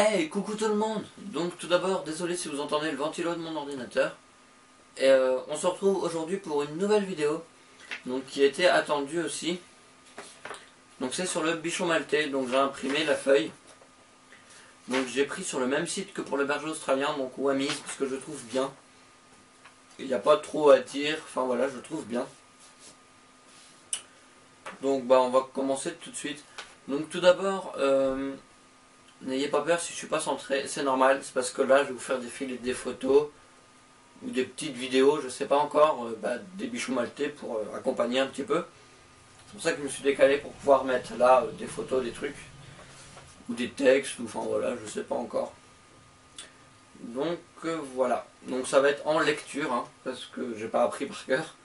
Hey, coucou tout le monde. Donc tout d'abord, désolé si vous entendez le ventilo de mon ordinateur. Et on se retrouve aujourd'hui pour une nouvelle vidéo, donc qui était attendue aussi. Donc c'est sur le bichon maltais, donc j'ai imprimé la feuille. Donc j'ai pris sur le même site que pour le berger australien, donc Wamis, parce que je trouve bien. Il n'y a pas trop à dire, enfin voilà, je trouve bien. Donc bah on va commencer tout de suite. Donc tout d'abord, n'ayez pas peur si je suis pas centré, c'est normal, c'est parce que là je vais vous faire défiler des photos ou des petites vidéos, je sais pas encore, des bichons maltais pour accompagner un petit peu. C'est pour ça que je me suis décalé pour pouvoir mettre là des photos, des trucs, ou des textes, ou enfin voilà, je sais pas encore. Donc voilà, donc ça va être en lecture, hein, parce que j'ai pas appris par cœur.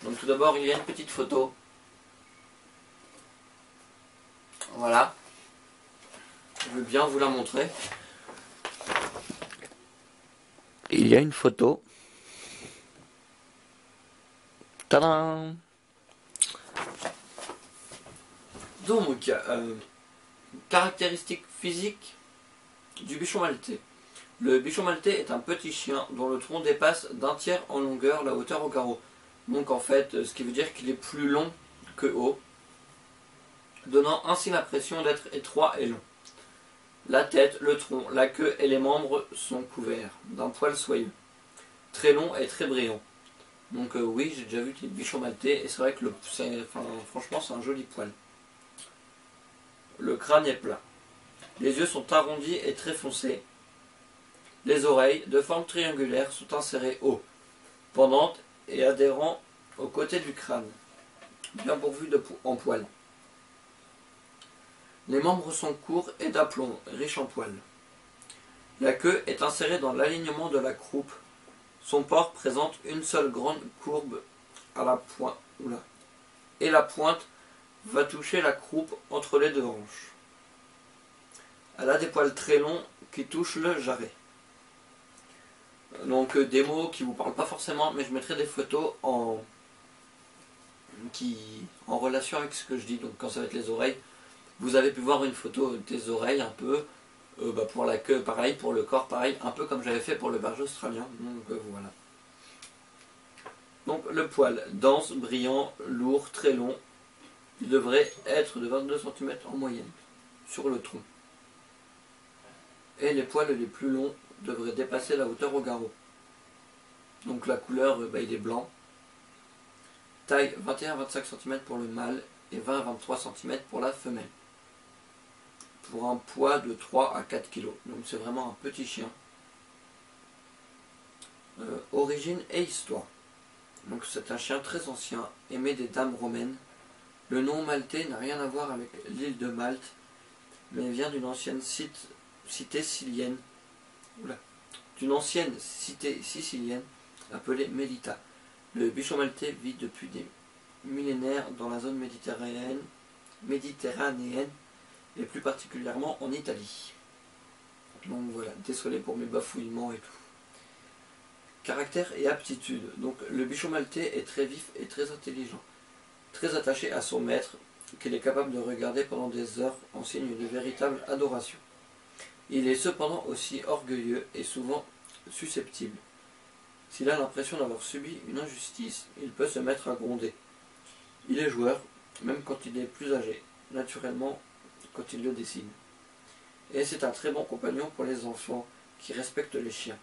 Donc tout d'abord il y a une petite photo. Voilà. Je veux bien vous la montrer. Il y a une photo. Tadam! Donc, caractéristiques physiques du bichon maltais. Le bichon maltais est un petit chien dont le tronc dépasse d'un tiers en longueur la hauteur au garrot. Donc en fait, ce qui veut dire qu'il est plus long que haut, donnant ainsi l'impression d'être étroit et long. La tête, le tronc, la queue et les membres sont couverts d'un poil soyeux, très long et très brillant. Donc oui, j'ai déjà vu des bichons maltais et c'est vrai que franchement c'est un joli poil. Le crâne est plat. Les yeux sont arrondis et très foncés. Les oreilles, de forme triangulaire, sont insérées haut, pendantes et adhérant au côté du crâne, bien pourvues en poils. Les membres sont courts et d'aplomb, riches en poils. La queue est insérée dans l'alignement de la croupe. Son port présente une seule grande courbe à la pointe, et la pointe va toucher la croupe entre les deux hanches. Elle a des poils très longs qui touchent le jarret. Donc des mots qui vous parlent pas forcément, mais je mettrai des photos en relation avec ce que je dis. Donc quand ça va être les oreilles, vous avez pu voir une photo des oreilles un peu, pour la queue pareil, pour le corps pareil, un peu comme j'avais fait pour le berger australien. Donc voilà. Donc le poil, dense, brillant, lourd, très long, il devrait être de 22 cm en moyenne sur le tronc. Et les poils les plus longs devraient dépasser la hauteur au garrot. Donc la couleur, il est blanc. Taille 21-25 cm pour le mâle et 20-23 cm pour la femelle. Pour un poids de 3 à 4 kg. Donc c'est vraiment un petit chien. Origine et histoire. Donc c'est un chien très ancien, aimé des dames romaines. Le nom maltais n'a rien à voir avec l'île de Malte, mais vient d'une ancienne cité sicilienne. D'une ancienne cité sicilienne appelée Melita. Le bichon maltais vit depuis des millénaires dans la zone méditerranéenne et plus particulièrement en Italie. Donc voilà, désolé pour mes bafouillements et tout. Caractère et aptitude. Donc le bichon maltais est très vif et très intelligent, très attaché à son maître, qu'il est capable de regarder pendant des heures en signe de véritable adoration. Il est cependant aussi orgueilleux et souvent susceptible. S'il a l'impression d'avoir subi une injustice, il peut se mettre à gronder. Il est joueur, même quand il est plus âgé, naturellement quand il le décide. Et c'est un très bon compagnon pour les enfants qui respectent les chiens.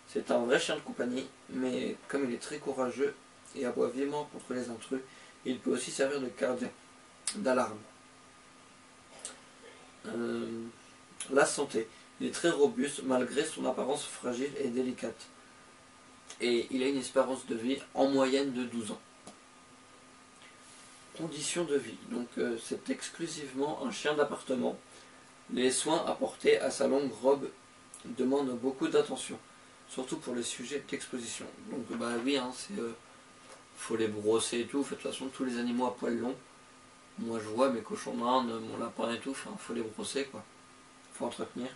C'est un vrai chien de compagnie, mais comme il est très courageux et aboie vivement contre les intrus, il peut aussi servir de gardien, d'alarme. La santé. Il est très robuste malgré son apparence fragile et délicate. Et il a une espérance de vie en moyenne de 12 ans. Conditions de vie. Donc c'est exclusivement un chien d'appartement. Les soins apportés à sa longue robe demandent beaucoup d'attention, surtout pour les sujets d'exposition. Donc oui, hein, faut les brosser et tout. De toute façon, tous les animaux à poils longs, moi je vois mes cochons d'Inde, mon lapin et tout, faut les brosser quoi. Faut entretenir.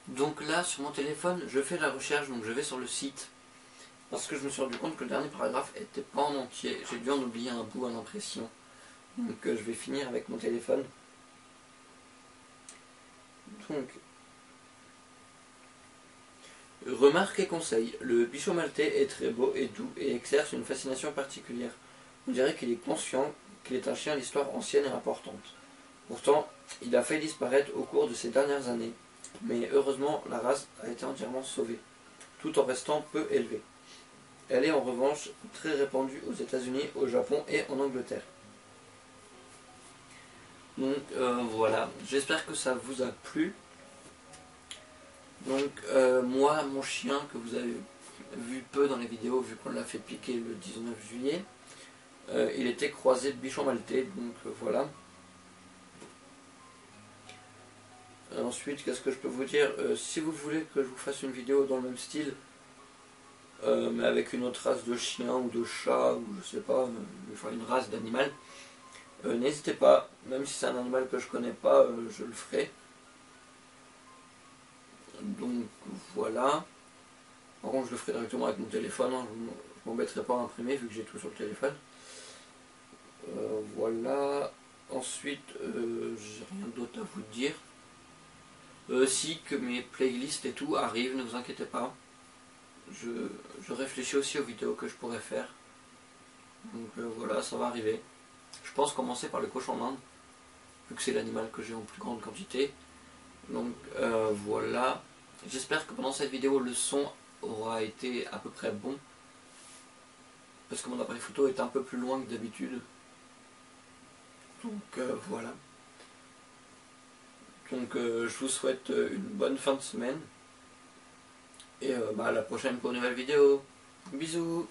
Donc là, sur mon téléphone, je fais la recherche, donc je vais sur le site, parce que je me suis rendu compte que le dernier paragraphe n'était pas en entier. J'ai dû en oublier un bout à l'impression. Donc je vais finir avec mon téléphone. Donc, remarque et conseil. Le bichon maltais est très beau et doux et exerce une fascination particulière. On dirait qu'il est conscient qu'il est un chien à l'histoire ancienne et importante. Pourtant, il a failli disparaître au cours de ces dernières années, mais heureusement la race a été entièrement sauvée, tout en restant peu élevée. Elle est en revanche très répandue aux États-Unis, au Japon et en Angleterre. Donc voilà, j'espère que ça vous a plu. Donc moi, mon chien que vous avez vu peu dans les vidéos, vu qu'on l'a fait piquer le 19 juillet, il était croisé de bichon maltais, donc voilà. Ensuite, qu'est-ce que je peux vous dire, si vous voulez que je vous fasse une vidéo dans le même style, mais avec une autre race de chien ou de chat, ou je sais pas, enfin une race d'animal, n'hésitez pas, même si c'est un animal que je connais pas, je le ferai. Donc voilà. Par contre, je le ferai directement avec mon téléphone, hein. Je m'embêterai pas à imprimer vu que j'ai tout sur le téléphone. Voilà. Ensuite, j'ai rien d'autre à vous dire. Si que mes playlists et tout arrivent, ne vous inquiétez pas. Je réfléchis aussi aux vidéos que je pourrais faire. Donc voilà, ça va arriver. Je pense commencer par le cochon d'Inde, vu que c'est l'animal que j'ai en plus grande quantité. Donc voilà. J'espère que pendant cette vidéo, le son aura été à peu près bon. Parce que mon appareil photo est un peu plus loin que d'habitude. Donc voilà. Donc je vous souhaite une bonne fin de semaine. Et à la prochaine pour une nouvelle vidéo. Bisous.